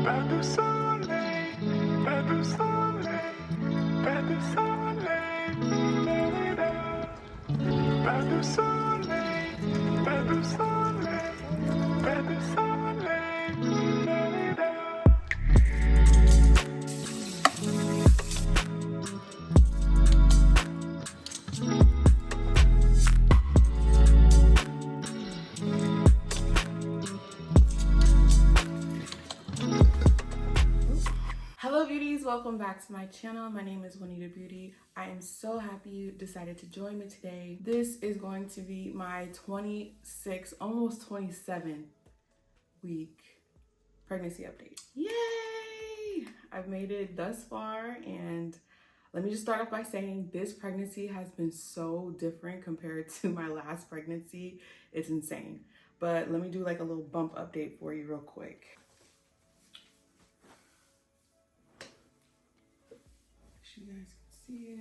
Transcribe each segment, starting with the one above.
Pas de soleil, pas de soleil, pas de soleil, pas de soleil, pas de soleil, pas de soleil. Hello beauties, welcome back to my channel. My name is Juanita Beauty. I am so happy you decided to join me today. This is going to be my 26, almost 27 week pregnancy update. Yay! I've made it thus far, and let me just start off by saying this pregnancy has been so different compared to my last pregnancy. It's insane. But let me do like a little bump update for you real quick. You guys can see it.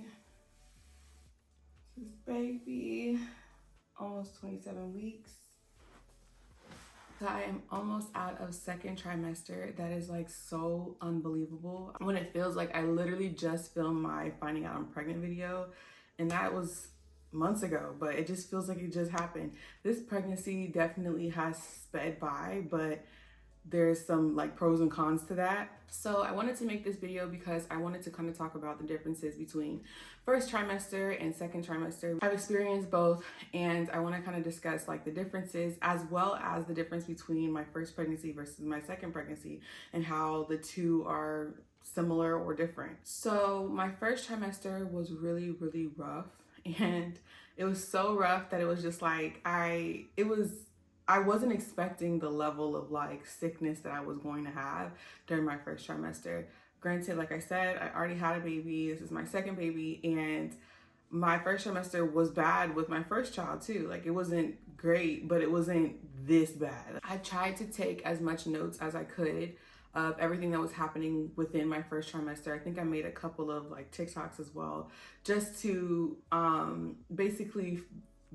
This is baby, almost 27 weeks. So I am almost out of second trimester. That is like so unbelievable. When it feels like I literally just filmed my finding out I'm pregnant video, and that was months ago, but it just feels like it just happened. This pregnancy definitely has sped by, but there's some like pros and cons to that. So I wanted to make this video because I wanted to kind of talk about the differences between first trimester and second trimester. I've experienced both, and I want to kind of discuss like the differences as well as the difference between my first pregnancy versus my second pregnancy and how the two are similar or different. So my first trimester was really rough, and it was so rough that it was just like I wasn't expecting the level of like sickness that I was going to have during my first trimester. Granted, like I said, I already had a baby. This is my second baby, and my first trimester was bad with my first child too. Like it wasn't great, but it wasn't this bad. I tried to take as much notes as I could of everything that was happening within my first trimester. I think I made a couple of like TikToks as well, just to basically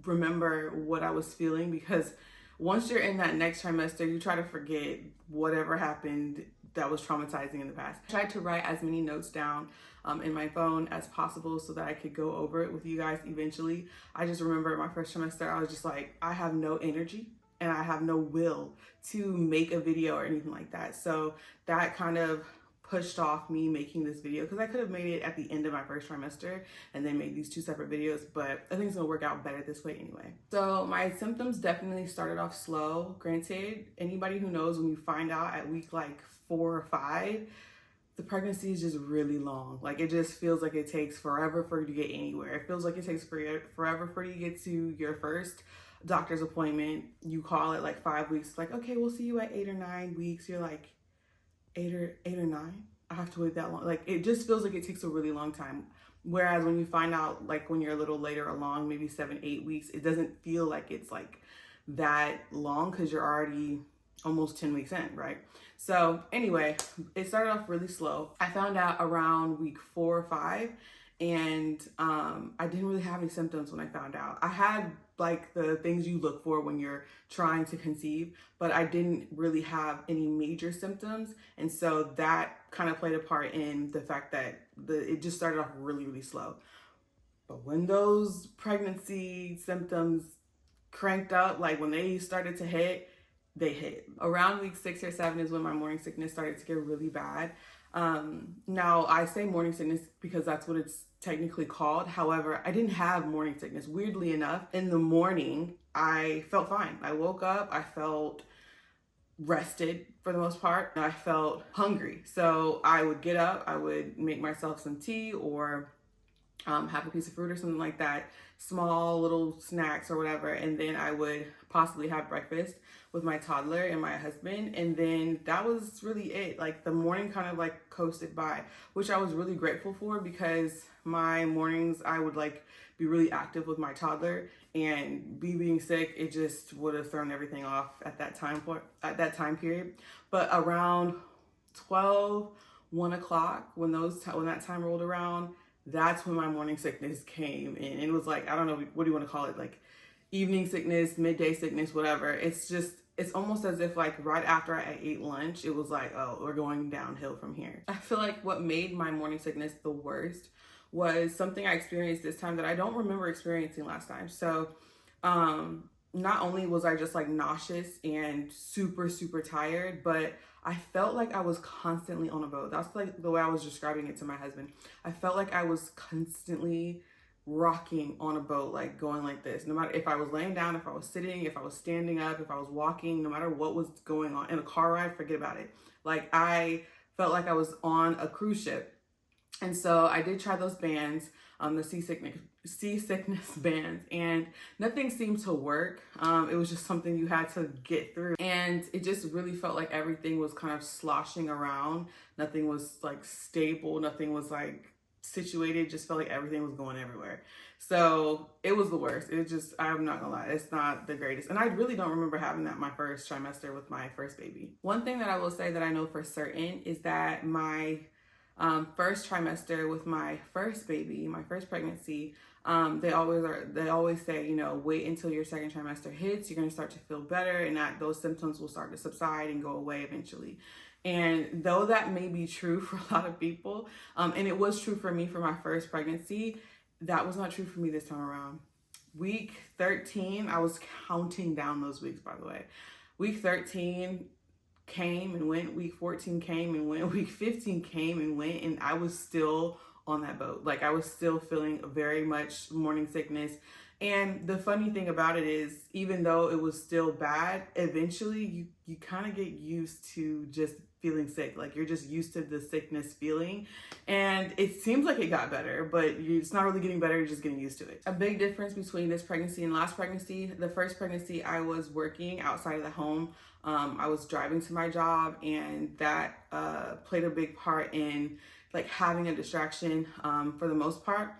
remember what I was feeling, because once you're in that next trimester, you try to forget whatever happened that was traumatizing in the past. I tried to write as many notes down in my phone as possible so that I could go over it with you guys eventually. I just remember my first trimester, I was just like, I have no energy and I have no will to make a video or anything like that. So that kind of pushed off me making this video, because I could have made it at the end of my first trimester and then made these two separate videos, but I think it's gonna work out better this way anyway. So my symptoms definitely started off slow. Granted, anybody who knows, when you find out at week like 4 or 5, the pregnancy is just really long. Like it just feels like it takes forever for you to get anywhere. It feels like it takes forever for you to get to your first doctor's appointment. You call it like 5 weeks, like, okay, we'll see you at 8 or 9 weeks. You're like, eight or nine, I have to wait that long. Like it just feels like it takes a really long time. Whereas when you find out, like when you're a little later along, maybe 7, 8 weeks, it doesn't feel like it's like that long, because you're already almost 10 weeks in, right? So anyway, it started off really slow. I found out around week 4 or 5, and I didn't really have any symptoms when I found out. I had like the things you look for when you're trying to conceive, but I didn't really have any major symptoms. And so that kind of played a part in the fact that it just started off really slow. But when those pregnancy symptoms cranked up, like when they started to hit, they hit. Around week 6 or 7 is when my morning sickness started to get really bad. Now I say morning sickness because that's what it's technically called. However, I didn't have morning sickness. Weirdly enough, in the morning, I felt fine. I woke up, I felt rested for the most part. I felt hungry. So I would get up, I would make myself some tea or have a piece of fruit or something like that, small little snacks or whatever, and then I would possibly have breakfast with my toddler and my husband, and then that was really it. Like the morning kind of like coasted by, which I was really grateful for, because my mornings I would like be really active with my toddler, and being sick, it just would have thrown everything off at that time period. But around 12, 1 o'clock, when that time rolled around, that's when my morning sickness came in. It was like, I don't know, what do you want to call it? Like evening sickness, midday sickness, whatever. It's just, it's almost as if like right after I ate lunch, it was like, oh, we're going downhill from here. I feel like what made my morning sickness the worst was something I experienced this time that I don't remember experiencing last time. So not only was I just like nauseous and super, super tired, but I felt like I was constantly on a boat. That's like the way I was describing it to my husband. I felt like I was constantly rocking on a boat, like going like this. No matter if I was laying down, if I was sitting, if I was standing up, if I was walking, no matter what was going on. In a car ride, forget about it. Like I felt like I was on a cruise ship. And so I did try those bands, the seasickness bands, and nothing seemed to work. It was just something you had to get through. And it just really felt like everything was kind of sloshing around. Nothing was like stable. Nothing was like situated. Just felt like everything was going everywhere. So it was the worst. It just, I'm not gonna lie, it's not the greatest. And I really don't remember having that my first trimester with my first baby. One thing that I will say that I know for certain is that my first trimester with my first baby, my first pregnancy, they always say, you know, wait until your second trimester hits, you're going to start to feel better, and that those symptoms will start to subside and go away eventually. And though that may be true for a lot of people, and it was true for me for my first pregnancy, that was not true for me this time around. Week 13, I was counting down those weeks, by the way. Week 13 came and went, week 14 came and went, week 15 came and went, and I was still on that boat. Like I was still feeling very much morning sickness. And the funny thing about it is, even though it was still bad, eventually you kind of get used to just feeling sick. Like you're just used to the sickness feeling, and it seems like it got better, but it's not really getting better, you're just getting used to it. A big difference between this pregnancy and last pregnancy: the first pregnancy I was working outside of the home. I was driving to my job, and that played a big part in like having a distraction for the most part.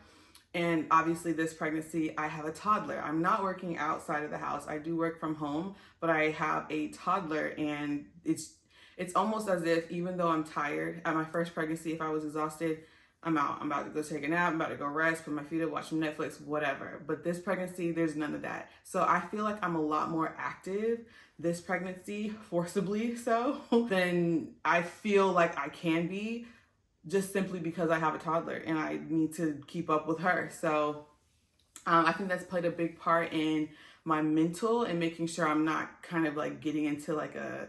And obviously this pregnancy, I have a toddler. I'm not working outside of the house. I do work from home, but I have a toddler, and it's almost as if, even though I'm tired, at my first pregnancy, if I was exhausted, I'm out. I'm about to go take a nap. I'm about to go rest, put my feet up, watch some Netflix, whatever. But this pregnancy, there's none of that. So I feel like I'm a lot more active this pregnancy, forcibly so, than I feel like I can be, just simply because I have a toddler and I need to keep up with her. So I think that's played a big part in my mental and making sure I'm not kind of like getting into like a,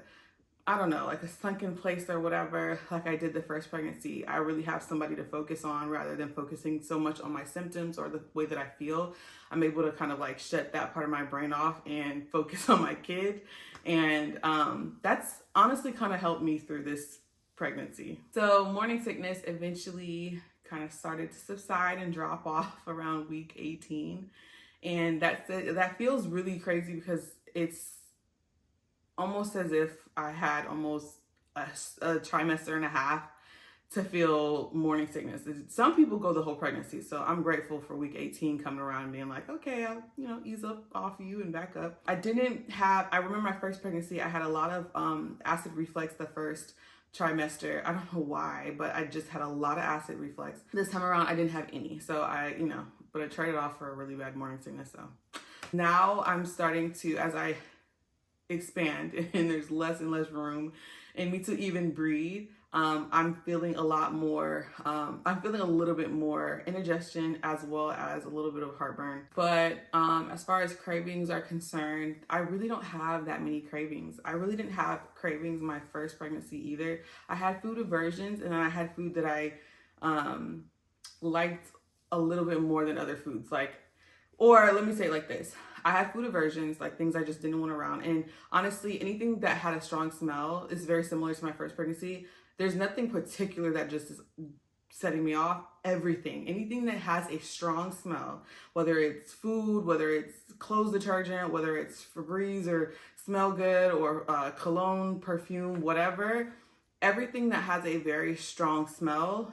I don't know, like a sunken place or whatever, like I did the first pregnancy. I really have somebody to focus on rather than focusing so much on my symptoms or the way that I feel. I'm able to kind of like shut that part of my brain off and focus on my kid. And that's honestly kind of helped me through this pregnancy. So morning sickness eventually kind of started to subside and drop off around week 18. And that feels really crazy because it's almost as if I had almost a trimester and a half to feel morning sickness. Some people go the whole pregnancy, so I'm grateful for week 18 coming around and being like, okay, I'll, you know, ease up off you and back up. I remember my first pregnancy, I had a lot of acid reflux the first trimester. I don't know why, but I just had a lot of acid reflux. This time around, I didn't have any, so but I traded off for a really bad morning sickness. So now I'm starting to, as I expand and there's less and less room in me to even breathe, I'm feeling a lot more, I'm feeling a little bit more indigestion as well as a little bit of heartburn. But as far as cravings are concerned, I really don't have that many cravings. I really didn't have cravings my first pregnancy either. I had food aversions, and then I had food that I liked a little bit more than other foods. Or let me say it like this. I had food aversions, like things I just didn't want around. And honestly, anything that had a strong smell is very similar to my first pregnancy. There's nothing particular that just is setting me off. Everything, anything that has a strong smell, whether it's food, whether it's clothes detergent, whether it's Febreze or Smell Good or cologne, perfume, whatever, everything that has a very strong smell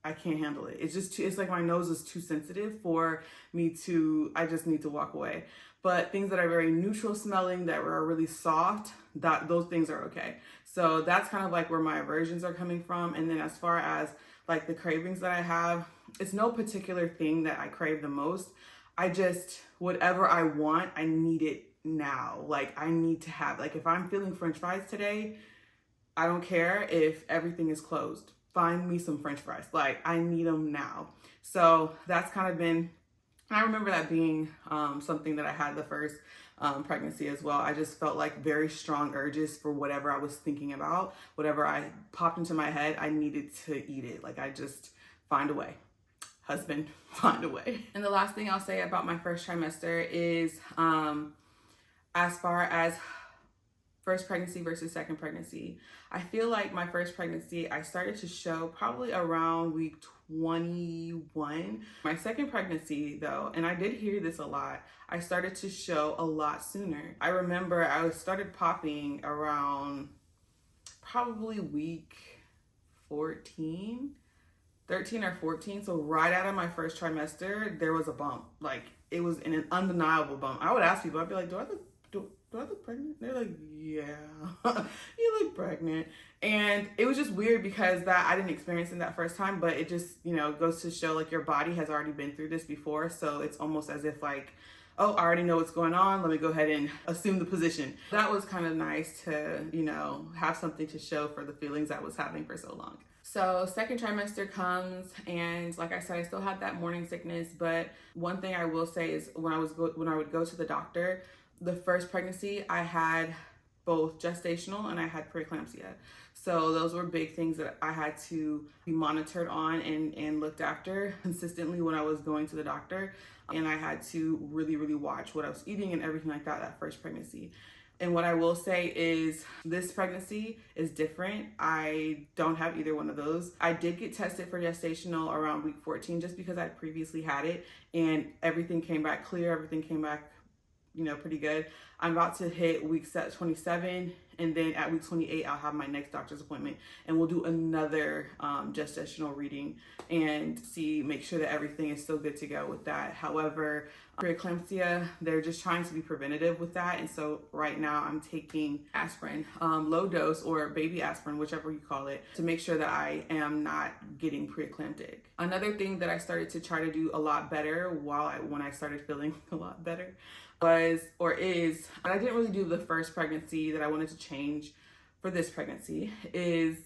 I can't handle it. It's just it's like my nose is too sensitive for me to, I just need to walk away. But things that are very neutral smelling, that are really soft, those things are okay. So that's kind of like where my aversions are coming from. And then as far as like the cravings that I have, it's no particular thing that I crave the most. I just, whatever I want, I need it now. Like, I need to have, like, if I'm feeling French fries today, I don't care if everything is closed. Find me some French fries. Like, I need them now. So that's kind of been, I remember that being something that I had the first pregnancy as well. I just felt like very strong urges for whatever I was thinking about, whatever I popped into my head, I needed to eat it. Like, I just find a way. Husband, find a way. And the last thing I'll say about my first trimester is as far as first pregnancy versus second pregnancy, I feel like my first pregnancy, I started to show probably around week 21. My second pregnancy though, and I did hear this a lot, I started to show a lot sooner. I remember I started popping around probably week 13 or 14. So right out of my first trimester, there was a bump. Like, it was an undeniable bump. I would ask people, I'd be like, do I look pregnant? They're like, yeah, you look pregnant. And it was just weird because that I didn't experience it that first time, but it just, you know, goes to show like your body has already been through this before. So it's almost as if like, oh, I already know what's going on. Let me go ahead and assume the position. That was kind of nice to, you know, have something to show for the feelings I was having for so long. So second trimester comes, and like I said, I still had that morning sickness. But one thing I will say is when I would go to the doctor, the first pregnancy, I had both gestational and I had preeclampsia. So those were big things that I had to be monitored on and looked after consistently when I was going to the doctor. And I had to really, really watch what I was eating and everything like that first pregnancy. And what I will say is this pregnancy is different. I don't have either one of those. I did get tested for gestational around week 14 just because I previously had it, and everything came back clear. Everything came back, you know, pretty good. I'm about to hit week 27, and then at week 28, I'll have my next doctor's appointment, and we'll do another gestational reading and make sure that everything is still good to go with that. However, preeclampsia, they're just trying to be preventative with that. And so right now I'm taking aspirin, low dose or baby aspirin, whichever you call it, to make sure that I am not getting preeclamptic. Another thing that I started to try to do a lot better when I started feeling a lot better but I didn't really do the first pregnancy that I wanted to change for this pregnancy, is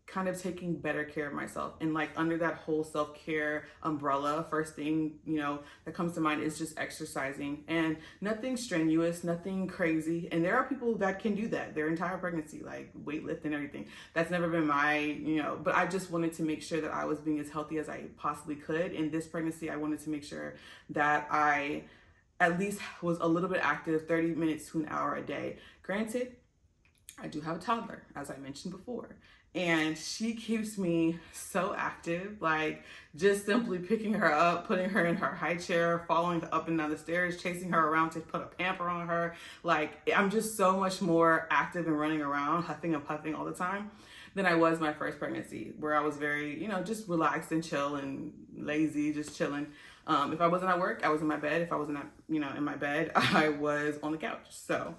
kind of taking better care of myself. And like under that whole self-care umbrella, first thing, you know, that comes to mind is just exercising, and nothing strenuous, nothing crazy. And there are people that can do that their entire pregnancy, like weightlift and everything. That's never been my, you know, but I just wanted to make sure that I was being as healthy as I possibly could. In this pregnancy, I wanted to make sure that I at least was a little bit active, 30 minutes to an hour a day. Granted, I do have a toddler, as I mentioned before, and she keeps me so active, like just simply picking her up, putting her in her high chair, following her up and down the stairs, chasing her around to put a pamper on her. Like, I'm just so much more active and running around, huffing and puffing all the time than I was my first pregnancy, where I was very, you know, just relaxed and chill and lazy, just chilling. If I wasn't at work, I was in my bed. If I wasn't in my bed, I was on the couch. So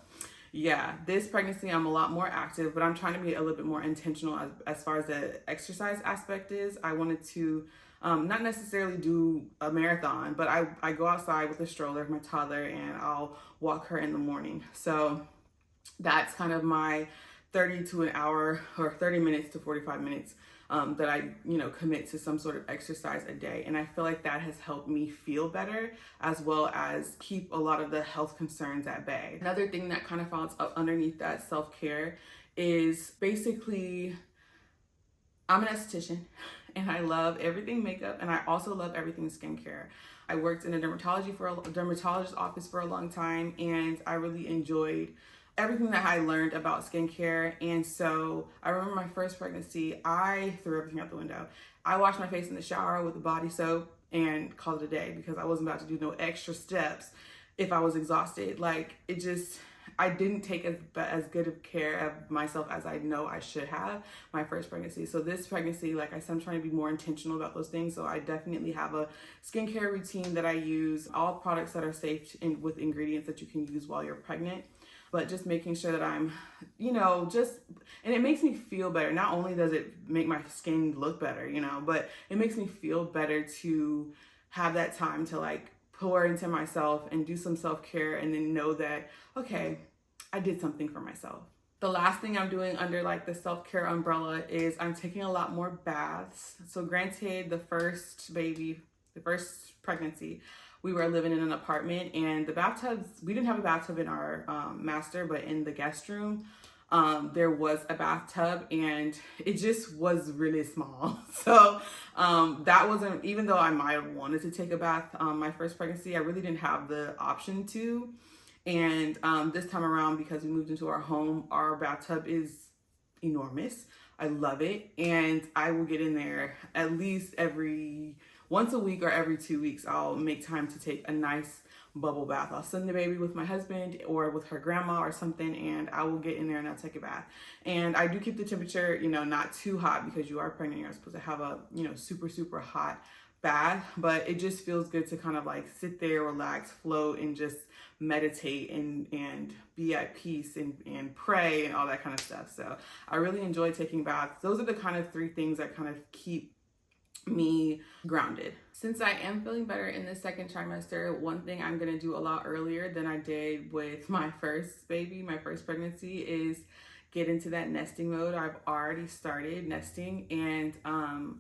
yeah, this pregnancy, I'm a lot more active, but I'm trying to be a little bit more intentional as far as the exercise aspect is. I wanted to not necessarily do a marathon, but I go outside with a stroller, my toddler, and I'll walk her in the morning. So that's kind of my 30 to an hour, or 30 minutes to 45 minutes that I, you know, commit to some sort of exercise a day. And I feel like that has helped me feel better, as well as keep a lot of the health concerns at bay. Another thing that kind of falls up underneath that self-care is basically, I'm an esthetician and I love everything makeup, and I also love everything skincare. I worked in a dermatologist office for a long time, and I really enjoyed everything that I learned about skincare. And so I remember my first pregnancy, I threw everything out the window. I washed my face in the shower with a body soap and called it a day, because I wasn't about to do no extra steps if I was exhausted. Like, it just, I didn't take as good of care of myself as I know I should have my first pregnancy. So this pregnancy, like I said, I'm trying to be more intentional about those things. So I definitely have a skincare routine that I use, all products that are safe with ingredients that you can use while you're pregnant. But just making sure that I'm, you know, and it makes me feel better. Not only does it make my skin look better, you know, but it makes me feel better to have that time to like pour into myself and do some self-care and then know that, okay, I did something for myself. The last thing I'm doing under like the self-care umbrella is I'm taking a lot more baths. So granted, the first pregnancy, we were living in an apartment, and the bathtubs, we didn't have a bathtub in our master, but in the guest room, there was a bathtub, and it just was really small. So that wasn't, even though I might have wanted to take a bath my first pregnancy, I really didn't have the option to. And this time around, because we moved into our home, our bathtub is enormous. I love it, and I will get in there at least once a week or every 2 weeks. I'll make time to take a nice bubble bath. I'll send the baby with my husband or with her grandma or something, and I will get in there and I'll take a bath. And I do keep the temperature, not too hot, because you are pregnant. You're supposed to have a, super, super hot bath, but it just feels good to kind of like sit there, relax, float, and just meditate and be at peace and pray and all that kind of stuff. So I really enjoy taking baths. Those are the kind of 3 things that kind of keep me grounded. Since I am feeling better in the second trimester, one thing I'm going to do a lot earlier than I did with my first baby, my first pregnancy, is get into that nesting mode. I've already started nesting, and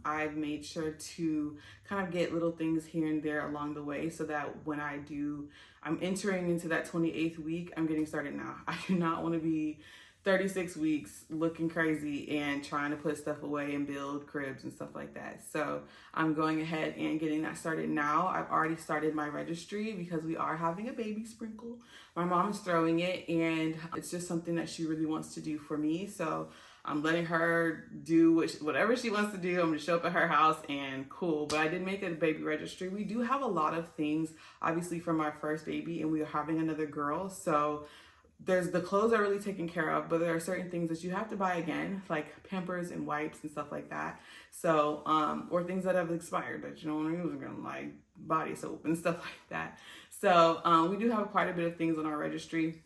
I've made sure to kind of get little things here and there along the way, so that when I'm entering into that 28th week, I'm getting started now. I do not want to be 36 weeks looking crazy and trying to put stuff away and build cribs and stuff like that. So I'm going ahead and getting that started now. I've already started my registry because we are having a baby sprinkle. My mom is throwing it, and it's just something that she really wants to do for me. So I'm letting her do whatever she wants to do. I'm gonna show up at her house and cool. But I did make it a baby registry. We do have a lot of things, obviously, from our first baby, and we are having another girl. So there's the clothes are really taken care of, but there are certain things that you have to buy again, like Pampers and wipes and stuff like that. So, or things that have expired that you don't want to use again, like body soap and stuff like that. So, we do have quite a bit of things on our registry.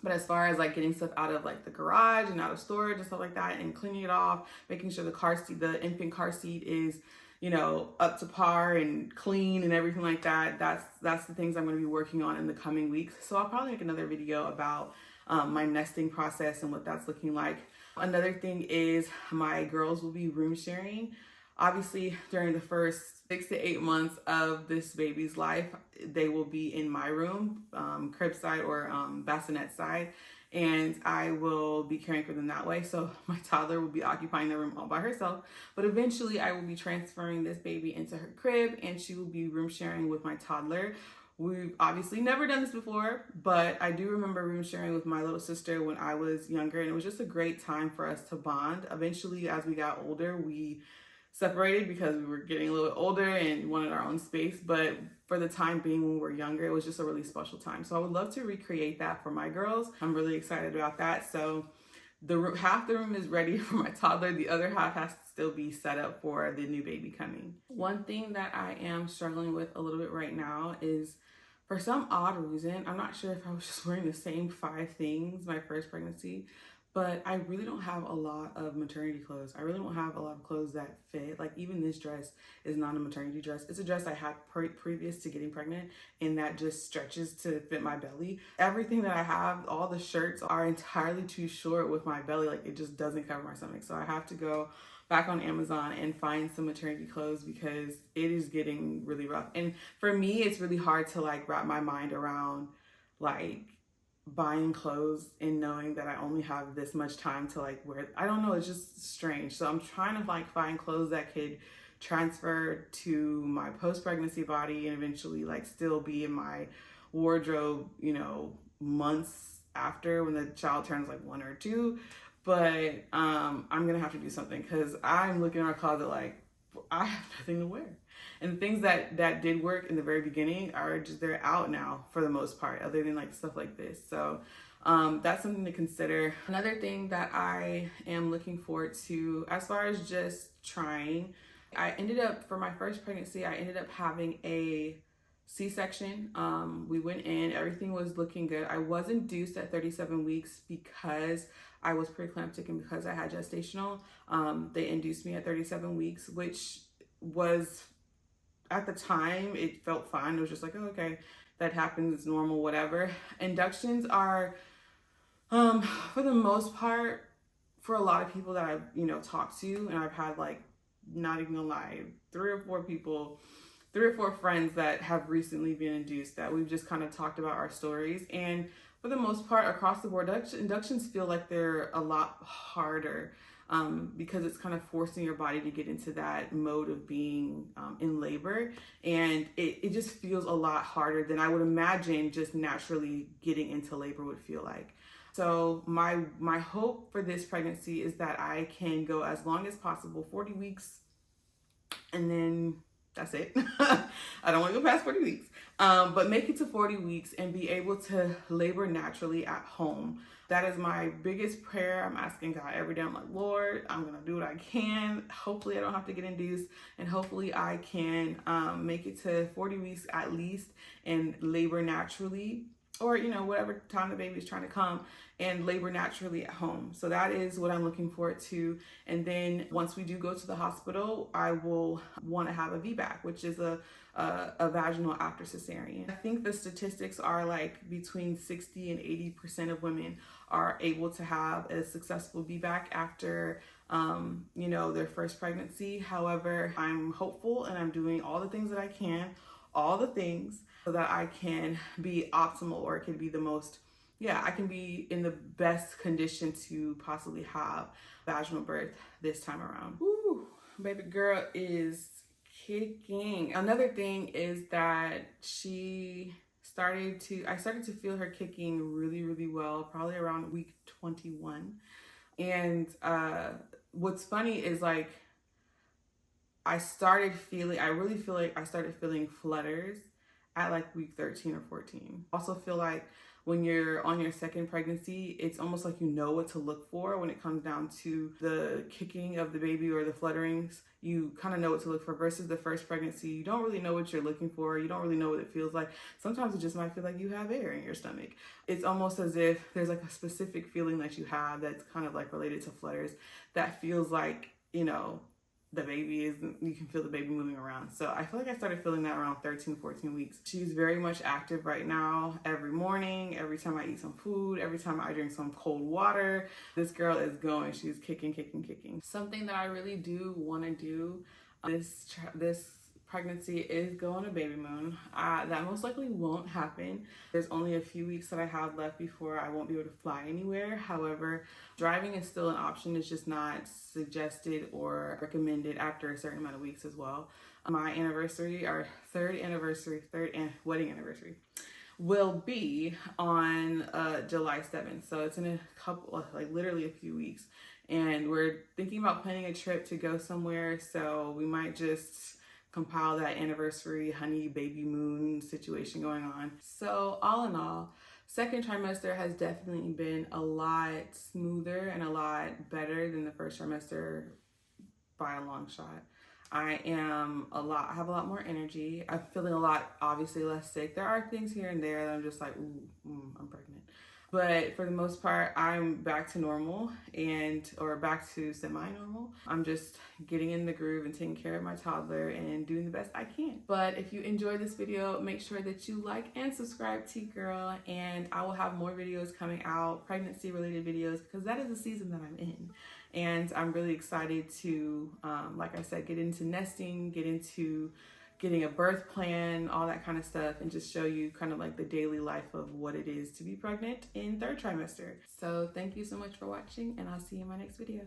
But as far as like getting stuff out of like the garage and out of storage and stuff like that, and cleaning it off, making sure the infant car seat is, up to par and clean and everything like that. That's the things I'm going to be working on in the coming weeks. So I'll probably make another video about my nesting process and what that's looking like. Another thing is my girls will be room sharing. Obviously, during the first 6 to 8 months of this baby's life, they will be in my room, crib side or bassinet side, and I will be caring for them that way. So my toddler will be occupying the room all by herself, but eventually I will be transferring this baby into her crib, and she will be room sharing with my toddler. We've obviously never done this before, but I do remember room sharing with my little sister when I was younger, and it was just a great time for us to bond. Eventually, as we got older, we separated because we were getting a little bit older and wanted our own space, but for the time being when we were younger, it was just a really special time. So I would love to recreate that for my girls. I'm really excited about that. So half the room is ready for my toddler, the other half has to still be set up for the new baby coming. One thing that I am struggling with a little bit right now is, for some odd reason, I'm not sure if I was just wearing the same 5 things my first pregnancy, but I really don't have a lot of maternity clothes. I really don't have a lot of clothes that fit. Like, even this dress is not a maternity dress. It's a dress I had previous to getting pregnant, and that just stretches to fit my belly. Everything that I have, all the shirts are entirely too short with my belly. Like, it just doesn't cover my stomach. So I have to go back on Amazon and find some maternity clothes because it is getting really rough. And for me, it's really hard to like wrap my mind around like buying clothes and knowing that I only have this much time to like wear. I don't know, it's just strange. So I'm trying to like find clothes that could transfer to my post-pregnancy body and eventually like still be in my wardrobe, months after, when the child turns like 1 or 2. But I'm gonna have to do something, because I'm looking in our closet like I have nothing to wear. And the things that did work in the very beginning they're out now for the most part, other than like stuff like this. So that's something to consider. Another thing that I am looking forward to, as far as just trying, for my first pregnancy, I ended up having a C-section. We went in, everything was looking good. I was induced at 37 weeks because I was preeclamptic and because I had gestational. They induced me at 37 weeks, which was at the time, it felt fine. It was just like, oh, okay, that happens, it's normal, whatever. Inductions are, for the most part, for a lot of people that I've, talked to, and I've had like, not even gonna lie, 3 or 4 friends that have recently been induced that we've just kind of talked about our stories. And for the most part, across the board, inductions feel like they're a lot harder, because it's kind of forcing your body to get into that mode of being in labor. And it just feels a lot harder than I would imagine just naturally getting into labor would feel like. So my hope for this pregnancy is that I can go as long as possible, 40 weeks, and then that's it. I don't want to go past 40 weeks, but make it to 40 weeks and be able to labor naturally at home. That is my biggest prayer. I'm asking God every day. I'm like, Lord, I'm going to do what I can. Hopefully I don't have to get induced, and hopefully I can make it to 40 weeks at least and labor naturally, or, whatever time the baby is trying to come, and labor naturally at home. So that is what I'm looking forward to. And then once we do go to the hospital, I will want to have a VBAC, which is a vaginal after cesarean. I think the statistics are like between 60 and 80% of women are able to have a successful VBAC after their first pregnancy. However, I'm hopeful and I'm doing all the things that I can, all the things, so that I can be optimal, or it can be the most, I can be in the best condition to possibly have vaginal birth this time around. Woo, baby girl is kicking. Another thing is that I started to feel her kicking really, really well, probably around week 21. And what's funny is like, I really feel like I started feeling flutters at like week 13 or 14. Also feel like when you're on your second pregnancy, it's almost like you know what to look for when it comes down to the kicking of the baby or the flutterings. You kind of know what to look for, versus the first pregnancy. You don't really know what you're looking for. You don't really know what it feels like. Sometimes it just might feel like you have air in your stomach. It's almost as if there's like a specific feeling that you have that's kind of like related to flutters that feels like, the baby you can feel the baby moving around. So I feel like I started feeling that around 13, 14 weeks. She's very much active right now. Every morning, every time I eat some food, every time I drink some cold water, this girl is going. She's kicking, kicking, kicking. Something that I really do want to do this pregnancy is go on a baby moon. That most likely won't happen. There's only a few weeks that I have left before I won't be able to fly anywhere. However, driving is still an option. It's just not suggested or recommended after a certain amount of weeks as well. My anniversary, our wedding anniversary, will be on July 7th. So it's in a couple, like literally a few weeks. And we're thinking about planning a trip to go somewhere. So we might just compile that anniversary honey baby moon situation going on. So all in all, second trimester has definitely been a lot smoother and a lot better than the first trimester by a long shot. I have a lot more energy. I'm feeling a lot, obviously, less sick. There are things here and there that I'm just like, I'm pregnant. But for the most part, I'm back to normal or back to semi-normal. I'm just getting in the groove and taking care of my toddler and doing the best I can. But if you enjoyed this video, make sure that you like and subscribe, T-Girl, and I will have more videos coming out, pregnancy related videos, because that is the season that I'm in. And I'm really excited to, like I said, get into nesting, get into getting a birth plan, all that kind of stuff, and just show you kind of like the daily life of what it is to be pregnant in third trimester. So thank you so much for watching, and I'll see you in my next video.